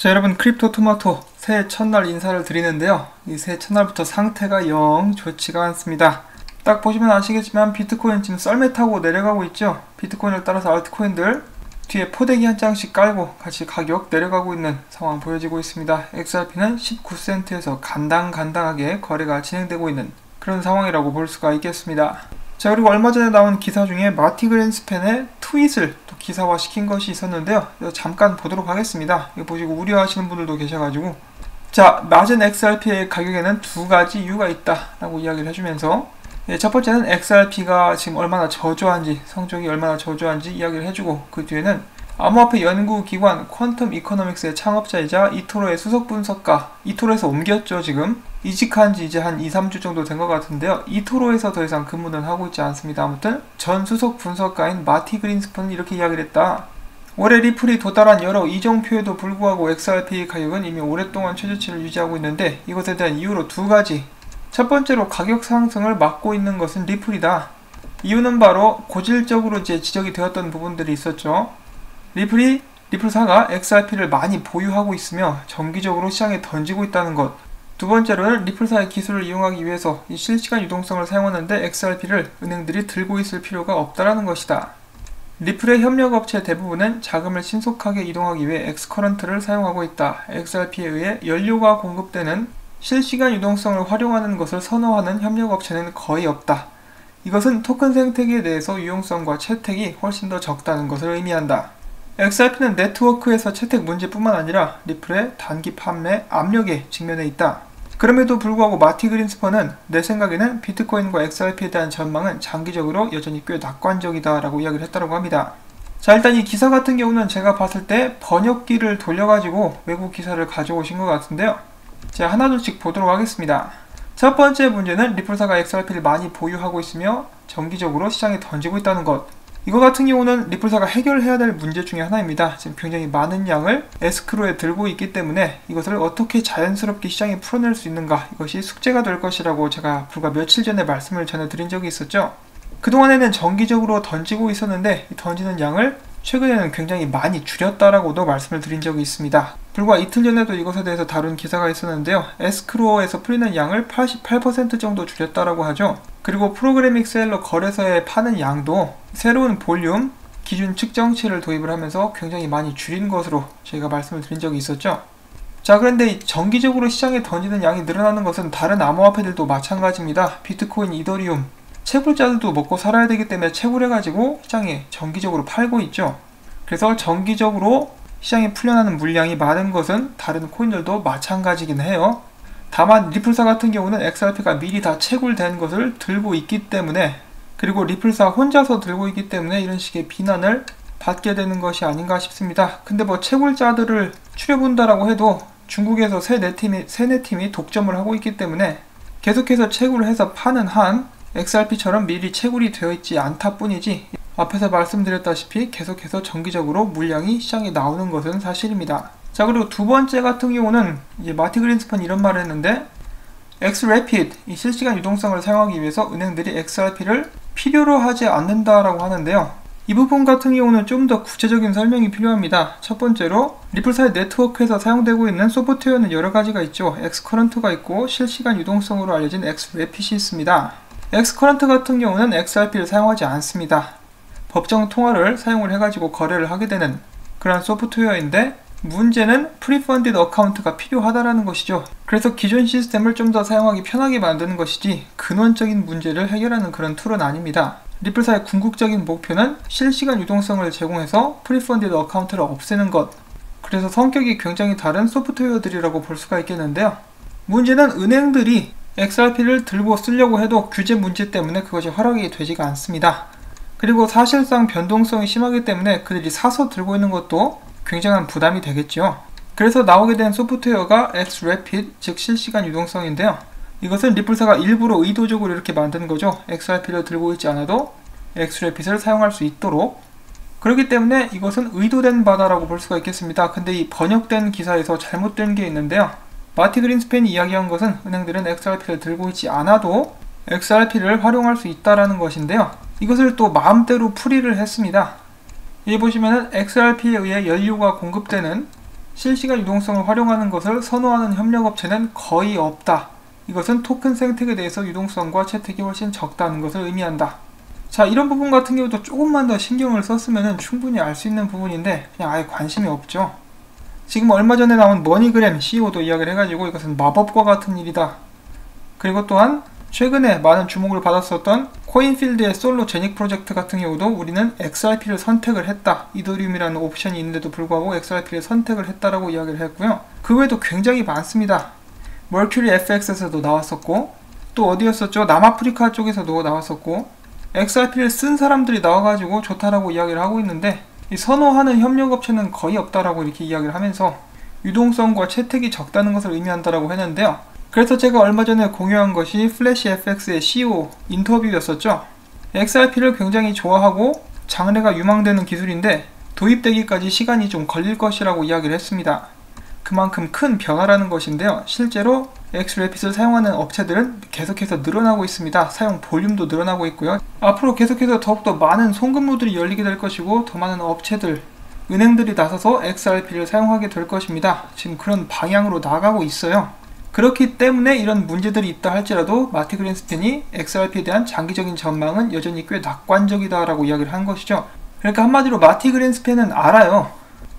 자, 여러분, 크립토토마토 새해 첫날 인사를 드리는데요. 이 새해 첫날부터 상태가 영 좋지가 않습니다. 딱 보시면 아시겠지만 비트코인 지금 썰매 타고 내려가고 있죠. 비트코인을 따라서 알트코인들 뒤에 포대기 한 장씩 깔고 같이 가격 내려가고 있는 상황 보여지고 있습니다. XRP는 19센트에서 간당간당하게 거래가 진행되고 있는 그런 상황이라고 볼 수가 있겠습니다. 자, 그리고 얼마 전에 나온 기사 중에 마티 그린스팬의 트윗을 또 기사화 시킨 것이 있었는데요. 잠깐 보도록 하겠습니다. 이거 보시고 우려하시는 분들도 계셔가지고, 자, 낮은 XRP의 가격에는 두 가지 이유가 있다 라고 이야기를 해주면서, 첫 번째는 XRP가 지금 얼마나 저조한지, 성적이 얼마나 저조한지 이야기를 해주고, 그 뒤에는 암호화폐 연구기관 퀀텀 이코노믹스의 창업자이자 이토로의 수석 분석가, 이토로에서 옮겼죠. 지금 이직한 지 이제 한 2-3주 정도 된 것 같은데요. 이토로에서 더 이상 근무는 하고 있지 않습니다. 아무튼 전 수석 분석가인 마티 그린스펀은 이렇게 이야기를 했다. 올해 리플이 도달한 여러 이정표에도 불구하고 XRP 가격은 이미 오랫동안 최저치를 유지하고 있는데, 이것에 대한 이유로 두 가지. 첫 번째로 가격 상승을 막고 있는 것은 리플이다. 이유는 바로 고질적으로 이제 지적이 되었던 부분들이 있었죠. 리플사가 XRP를 많이 보유하고 있으며 정기적으로 시장에 던지고 있다는 것. 두 번째로는 리플사의 기술을 이용하기 위해서 이 실시간 유동성을 사용하는데 XRP를 은행들이 들고 있을 필요가 없다라는 것이다. 리플의 협력업체 대부분은 자금을 신속하게 이동하기 위해 엑스커런트를 사용하고 있다. XRP에 의해 연료가 공급되는 실시간 유동성을 활용하는 것을 선호하는 협력업체는 거의 없다. 이것은 토큰 생태계에 대해서 유용성과 채택이 훨씬 더 적다는 것을 의미한다. XRP는 네트워크에서 채택 문제뿐만 아니라 리플의 단기 판매 압력에 직면해 있다. 그럼에도 불구하고 마티 그린스펀은 내 생각에는 비트코인과 XRP에 대한 전망은 장기적으로 여전히 꽤 낙관적이다 라고 이야기를 했다고 합니다. 자, 일단 이 기사 같은 경우는 제가 봤을 때 번역기를 돌려가지고 외국 기사를 가져오신 것 같은데요. 제가 하나둘씩 보도록 하겠습니다. 첫 번째 문제는 리플사가 XRP를 많이 보유하고 있으며 정기적으로 시장에 던지고 있다는 것. 이거 같은 경우는 리플사가 해결해야 될 문제 중에 하나입니다. 지금 굉장히 많은 양을 에스크로에 들고 있기 때문에 이것을 어떻게 자연스럽게 시장에 풀어낼 수 있는가, 이것이 숙제가 될 것이라고 제가 불과 며칠 전에 말씀을 전해드린 적이 있었죠. 그동안에는 정기적으로 던지고 있었는데 이 던지는 양을 최근에는 굉장히 많이 줄였다라고도 말씀을 드린 적이 있습니다. 불과 이틀 전에도 이것에 대해서 다룬 기사가 있었는데요. 에스크로어에서 풀리는 양을 88% 정도 줄였다라고 하죠. 그리고 프로그래밍 셀러 거래소에 파는 양도 새로운 볼륨 기준 측정치를 도입을 하면서 굉장히 많이 줄인 것으로 저희가 말씀을 드린 적이 있었죠. 자, 그런데 정기적으로 시장에 던지는 양이 늘어나는 것은 다른 암호화폐들도 마찬가지입니다. 비트코인, 이더리움, 채굴자들도 먹고 살아야 되기 때문에 채굴해가지고 시장에 정기적으로 팔고 있죠. 그래서 정기적으로 시장에 풀려나는 물량이 많은 것은 다른 코인들도 마찬가지긴 해요. 다만 리플사 같은 경우는 XRP가 미리 다 채굴된 것을 들고 있기 때문에, 그리고 리플사 혼자서 들고 있기 때문에 이런 식의 비난을 받게 되는 것이 아닌가 싶습니다. 근데 뭐 채굴자들을 추려본다라고 해도 중국에서 세네 팀이 독점을 하고 있기 때문에 계속해서 채굴을 해서 파는 한 XRP처럼 미리 채굴이 되어 있지 않다 뿐이지, 앞에서 말씀드렸다시피 계속해서 정기적으로 물량이 시장에 나오는 것은 사실입니다. 자, 그리고 두 번째 같은 경우는 이제 마티 그린스펀이 이런 말을 했는데, XRapid, 이 실시간 유동성을 사용하기 위해서 은행들이 XRP를 필요로 하지 않는다라고 하는데요. 이 부분 같은 경우는 좀 더 구체적인 설명이 필요합니다. 첫 번째로 리플사의 네트워크에서 사용되고 있는 소프트웨어는 여러 가지가 있죠. 엑스커런트가 있고 실시간 유동성으로 알려진 XRapid이 있습니다. 엑스커런트 같은 경우는 XRP를 사용하지 않습니다. 법정 통화를 사용을 해가지고 거래를 하게 되는 그런 소프트웨어인데, 문제는 프리펀디드 어카운트가 필요하다라는 것이죠. 그래서 기존 시스템을 좀 더 사용하기 편하게 만드는 것이지 근원적인 문제를 해결하는 그런 툴은 아닙니다. 리플사의 궁극적인 목표는 실시간 유동성을 제공해서 프리펀디드 어카운트를 없애는 것. 그래서 성격이 굉장히 다른 소프트웨어들이라고 볼 수가 있겠는데요. 문제는 은행들이 XRP를 들고 쓰려고 해도 규제 문제 때문에 그것이 허락이 되지가 않습니다. 그리고 사실상 변동성이 심하기 때문에 그들이 사서 들고 있는 것도 굉장한 부담이 되겠죠. 그래서 나오게 된 소프트웨어가 XRapid, 즉 실시간 유동성인데요. 이것은 리플사가 일부러 의도적으로 이렇게 만든 거죠. XRP를 들고 있지 않아도 XRapid을 사용할 수 있도록. 그렇기 때문에 이것은 의도된 바다라고 볼 수가 있겠습니다. 근데 이 번역된 기사에서 잘못된 게 있는데요. 마티 그린스팬이 이야기한 것은 은행들은 XRP를 들고 있지 않아도 XRP를 활용할 수 있다라는 것인데요. 이것을 또 마음대로 풀이를 했습니다. 여기 보시면은 XRP에 의해 연료가 공급되는 실시간 유동성을 활용하는 것을 선호하는 협력업체는 거의 없다. 이것은 토큰 생태계에 대해서 유동성과 채택이 훨씬 적다는 것을 의미한다. 자, 이런 부분 같은 경우도 조금만 더 신경을 썼으면 충분히 알 수 있는 부분인데 그냥 아예 관심이 없죠. 지금 얼마 전에 나온 머니그램 CEO도 이야기를 해가지고 이것은 마법과 같은 일이다. 그리고 또한 최근에 많은 주목을 받았었던 코인필드의 솔로 제닉 프로젝트 같은 경우도 우리는 XRP를 선택을 했다. 이더리움이라는 옵션이 있는데도 불구하고 XRP를 선택을 했다라고 이야기를 했고요. 그 외에도 굉장히 많습니다. 머큐리 FX에서도 나왔었고 또 어디였었죠? 남아프리카 쪽에서도 나왔었고 XRP를 쓴 사람들이 나와가지고 좋다라고 이야기를 하고 있는데 이 선호하는 협력업체는 거의 없다라고 이렇게 이야기를 하면서 유동성과 채택이 적다는 것을 의미한다라고 했는데요. 그래서 제가 얼마 전에 공유한 것이 플래시 FX의 CEO 인터뷰였었죠. XRP를 굉장히 좋아하고 장래가 유망되는 기술인데 도입되기까지 시간이 좀 걸릴 것이라고 이야기를 했습니다. 그만큼 큰 변화라는 것인데요. 실제로 XRP를 사용하는 업체들은 계속해서 늘어나고 있습니다. 사용 볼륨도 늘어나고 있고요. 앞으로 계속해서 더욱더 많은 송금로들이 열리게 될 것이고 더 많은 업체들, 은행들이 나서서 XRP를 사용하게 될 것입니다. 지금 그런 방향으로 나가고 있어요. 그렇기 때문에 이런 문제들이 있다 할지라도 마티 그린스팬이 XRP에 대한 장기적인 전망은 여전히 꽤 낙관적이다 라고 이야기를 한 것이죠. 그러니까 한마디로 마티 그린스팬은 알아요.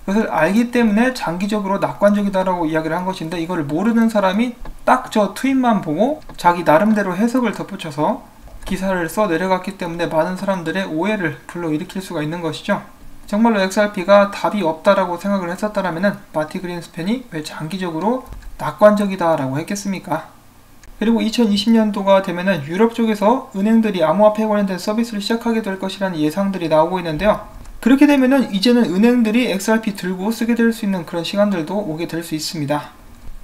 그것을 알기 때문에 장기적으로 낙관적이다 라고 이야기를 한 것인데 이걸 모르는 사람이 딱 저 트윗만 보고 자기 나름대로 해석을 덧붙여서 기사를 써 내려갔기 때문에 많은 사람들의 오해를 불러일으킬 수가 있는 것이죠. 정말로 XRP가 답이 없다라고 생각을 했었다면 마티 그린스팬이 왜 장기적으로 낙관적이다 라고 했겠습니까? 그리고 2020년도가 되면은 유럽 쪽에서 은행들이 암호화폐에 관련된 서비스를 시작하게 될 것이라는 예상들이 나오고 있는데요. 그렇게 되면은 이제는 은행들이 XRP 들고 쓰게 될 수 있는 그런 시간들도 오게 될 수 있습니다.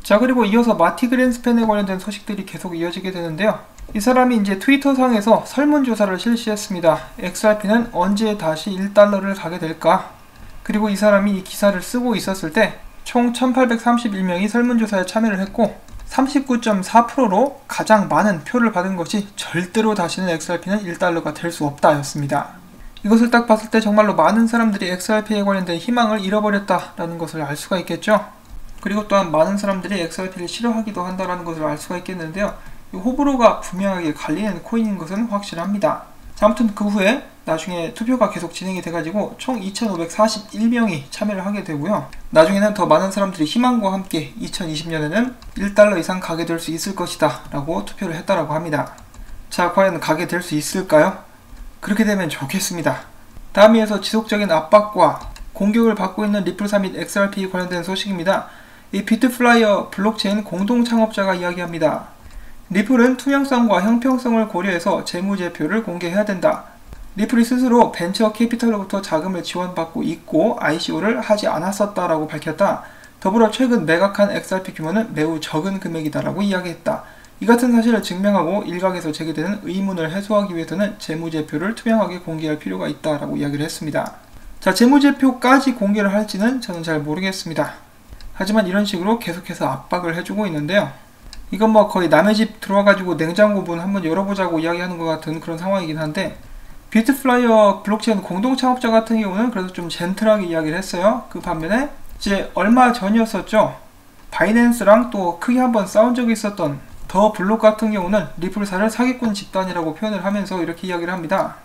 자, 그리고 이어서 마티 그린스팬에 관련된 소식들이 계속 이어지게 되는데요. 이 사람이 이제 트위터상에서 설문조사를 실시했습니다. XRP는 언제 다시 1달러를 가게 될까? 그리고 이 사람이 이 기사를 쓰고 있었을 때 총 1831명이 설문조사에 참여를 했고 39.4%로 가장 많은 표를 받은 것이 절대로 다시는 XRP는 1달러가 될 수 없다 였습니다. 이것을 딱 봤을 때 정말로 많은 사람들이 XRP에 관련된 희망을 잃어버렸다라는 것을 알 수가 있겠죠. 그리고 또한 많은 사람들이 XRP를 싫어하기도 한다는 것을 알 수가 있겠는데요. 이 호불호가 분명하게 갈리는 코인인 것은 확실합니다. 자, 아무튼 그 후에 나중에 투표가 계속 진행이 돼가지고 총 2541명이 참여를 하게 되고요. 나중에는 더 많은 사람들이 희망과 함께 2020년에는 1달러 이상 가게 될 수 있을 것이다 라고 투표를 했다라고 합니다. 자, 과연 가게 될 수 있을까요? 그렇게 되면 좋겠습니다. 다음 이어서 지속적인 압박과 공격을 받고 있는 리플사 및 XRP 관련된 소식입니다. 이 비트플라이어 블록체인 공동 창업자가 이야기합니다. 리플은 투명성과 형평성을 고려해서 재무제표를 공개해야 된다. 리플이 스스로 벤처 캐피털로부터 자금을 지원받고 있고 ICO를 하지 않았었다라고 밝혔다. 더불어 최근 매각한 XRP 규모는 매우 적은 금액이다라고 이야기했다. 이 같은 사실을 증명하고 일각에서 제기되는 의문을 해소하기 위해서는 재무제표를 투명하게 공개할 필요가 있다라고 이야기를 했습니다. 자, 재무제표까지 공개를 할지는 저는 잘 모르겠습니다. 하지만 이런 식으로 계속해서 압박을 해주고 있는데요. 이건 뭐 거의 남의 집 들어와가지고 냉장고 문 한번 열어보자고 이야기하는 것 같은 그런 상황이긴 한데 비트플라이어 블록체인 공동 창업자 같은 경우는 그래도 좀 젠틀하게 이야기를 했어요. 그 반면에 이제 얼마 전이었었죠. 바이낸스랑 또 크게 한번 싸운 적이 있었던 더 블록 같은 경우는 리플사를 사기꾼 집단이라고 표현을 하면서 이렇게 이야기를 합니다.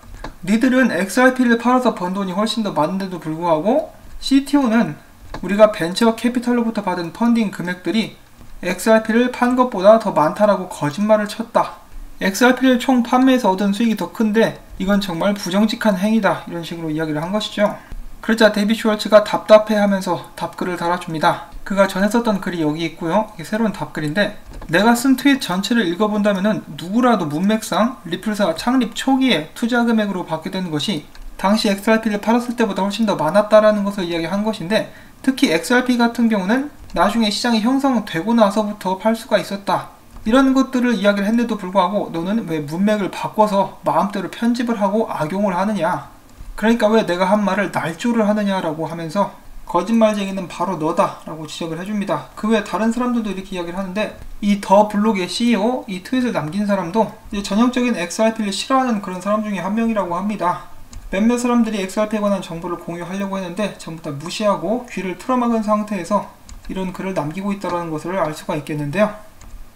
니들은 XRP를 팔아서 번 돈이 훨씬 더 많은데도 불구하고 CTO는 우리가 벤처 캐피털로부터 받은 펀딩 금액들이 XRP를 판 것보다 더 많다라고 거짓말을 쳤다. XRP를 총 판매해서 얻은 수익이 더 큰데 이건 정말 부정직한 행위다. 이런 식으로 이야기를 한 것이죠. 그러자 데이비 슈왈츠가 답답해하면서 답글을 달아줍니다. 그가 전에 썼던 글이 여기 있고요. 이게 새로운 답글인데 내가 쓴 트윗 전체를 읽어본다면은 누구라도 문맥상 리플사 창립 초기에 투자 금액으로 받게 되는 것이 당시 XRP를 팔았을 때보다 훨씬 더 많았다라는 것을 이야기한 것인데 특히 XRP 같은 경우는 나중에 시장이 형성되고 나서부터 팔 수가 있었다. 이런 것들을 이야기를 했는데도 불구하고 너는 왜 문맥을 바꿔서 마음대로 편집을 하고 악용을 하느냐. 그러니까 왜 내가 한 말을 날조를 하느냐라고 하면서 거짓말쟁이는 바로 너다 라고 지적을 해줍니다. 그 외에 다른 사람들도 이렇게 이야기를 하는데 이 더 블록의 CEO, 이 트윗을 남긴 사람도 이제 전형적인 XRP를 싫어하는 그런 사람 중에 한 명이라고 합니다. 몇몇 사람들이 XRP에 관한 정보를 공유하려고 했는데 전부 다 무시하고 귀를 틀어막은 상태에서 이런 글을 남기고 있다는 것을 알 수가 있겠는데요.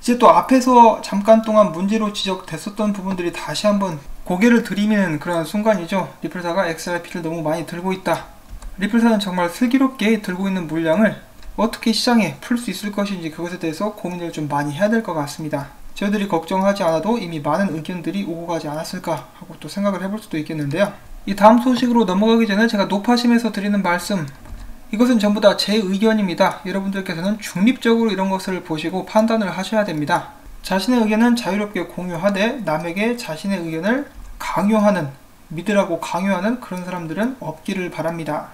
이제 또 앞에서 잠깐 동안 문제로 지적됐었던 부분들이 다시 한번 고개를 들이미는 그런 순간이죠. 리플사가 XRP를 너무 많이 들고 있다. 리플사는 정말 슬기롭게 들고 있는 물량을 어떻게 시장에 풀 수 있을 것인지 그것에 대해서 고민을 좀 많이 해야 될 것 같습니다. 저희들이 걱정하지 않아도 이미 많은 의견들이 오고 가지 않았을까 하고 또 생각을 해볼 수도 있겠는데요. 이 다음 소식으로 넘어가기 전에 제가 노파심에서 드리는 말씀, 이것은 전부 다 제 의견입니다. 여러분들께서는 중립적으로 이런 것을 보시고 판단을 하셔야 됩니다. 자신의 의견은 자유롭게 공유하되 남에게 자신의 의견을 강요하는, 믿으라고 강요하는 그런 사람들은 없기를 바랍니다.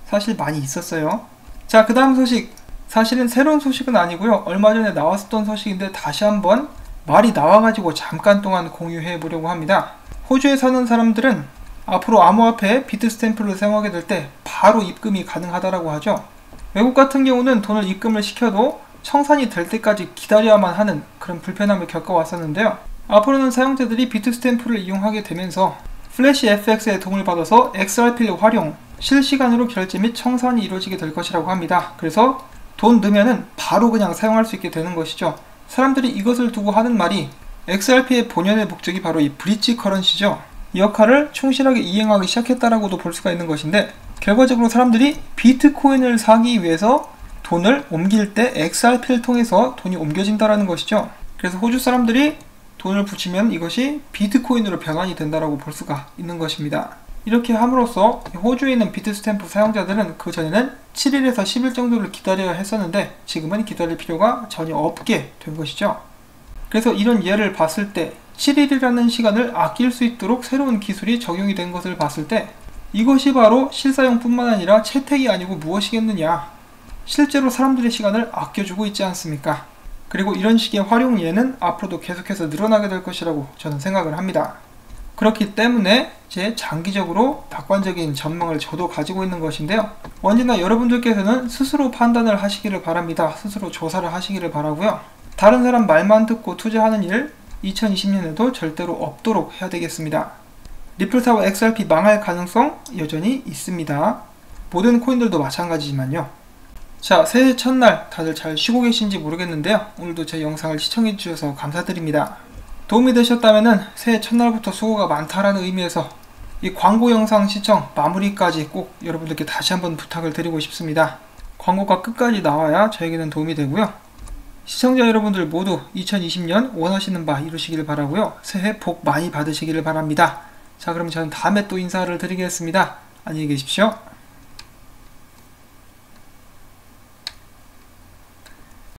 사실 많이 있었어요. 자, 그 다음 소식, 사실은 새로운 소식은 아니고요. 얼마 전에 나왔었던 소식인데 다시 한번 말이 나와가지고 잠깐 동안 공유해 보려고 합니다. 호주에 사는 사람들은 앞으로 암호화폐 비트 스탬프를 사용하게 될 때 바로 입금이 가능하다라고 하죠. 외국 같은 경우는 돈을 입금을 시켜도 청산이 될 때까지 기다려야만 하는 그런 불편함을 겪어왔었는데요. 앞으로는 사용자들이 비트 스탬프를 이용하게 되면서 플래시 FX의 도움을 받아서 XRP를 활용, 실시간으로 결제 및 청산이 이루어지게 될 것이라고 합니다. 그래서 돈 넣으면은 바로 그냥 사용할 수 있게 되는 것이죠. 사람들이 이것을 두고 하는 말이 XRP의 본연의 목적이 바로 이 브릿지 커런시죠. 이 역할을 충실하게 이행하기 시작했다라고도 볼 수가 있는 것인데, 결과적으로 사람들이 비트코인을 사기 위해서 돈을 옮길 때 XRP를 통해서 돈이 옮겨진다라는 것이죠. 그래서 호주 사람들이 돈을 붙이면 이것이 비트코인으로 변환이 된다라고 볼 수가 있는 것입니다. 이렇게 함으로써 호주에 있는 비트 스탬프 사용자들은 그 전에는 7일에서 10일 정도를 기다려야 했었는데 지금은 기다릴 필요가 전혀 없게 된 것이죠. 그래서 이런 예를 봤을 때 7일이라는 시간을 아낄 수 있도록 새로운 기술이 적용이 된 것을 봤을 때 이것이 바로 실사용뿐만 아니라 채택이 아니고 무엇이겠느냐. 실제로 사람들의 시간을 아껴주고 있지 않습니까? 그리고 이런 식의 활용 예는 앞으로도 계속해서 늘어나게 될 것이라고 저는 생각을 합니다. 그렇기 때문에 제 장기적으로 낙관적인 전망을 저도 가지고 있는 것인데요. 언제나 여러분들께서는 스스로 판단을 하시기를 바랍니다. 스스로 조사를 하시기를 바라고요. 다른 사람 말만 듣고 투자하는 일 2020년에도 절대로 없도록 해야 되겠습니다. 리플사와 XRP 망할 가능성 여전히 있습니다. 모든 코인들도 마찬가지지만요. 자, 새해 첫날 다들 잘 쉬고 계신지 모르겠는데요. 오늘도 제 영상을 시청해 주셔서 감사드립니다. 도움이 되셨다면 새해 첫날부터 수고가 많다라는 의미에서 이 광고 영상 시청 마무리까지 꼭 여러분들께 다시 한번 부탁을 드리고 싶습니다. 광고가 끝까지 나와야 저에게는 도움이 되고요. 시청자 여러분들 모두 2020년 원하시는 바 이루시기를 바라고요. 새해 복 많이 받으시기를 바랍니다. 자, 그럼 저는 다음에 또 인사를 드리겠습니다. 안녕히 계십시오.